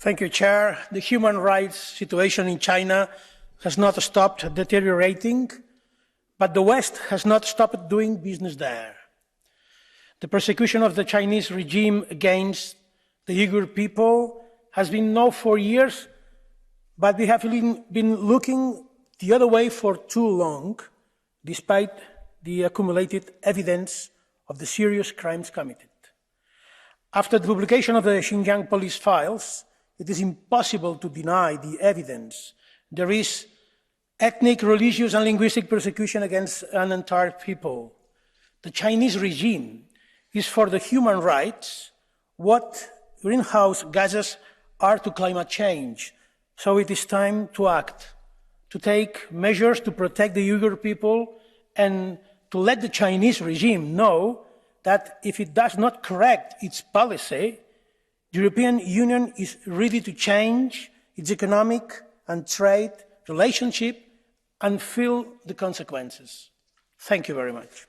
Thank you, Chair. The human rights situation in China has not stopped deteriorating, but the West has not stopped doing business there. The persecution of the Chinese regime against the Uyghur people has been known for years, but we have been looking the other way for too long, despite the accumulated evidence of the serious crimes committed. After the publication of the Xinjiang police files, it is impossible to deny the evidence. There is ethnic, religious, and linguistic persecution against an entire people. The Chinese regime is for the human rights what greenhouse gases are to climate change. So it is time to act, to take measures to protect the Uyghur people and to let the Chinese regime know that if it does not correct its policy, the European Union is ready to change its economic and trade relationship and feel the consequences. Thank you very much.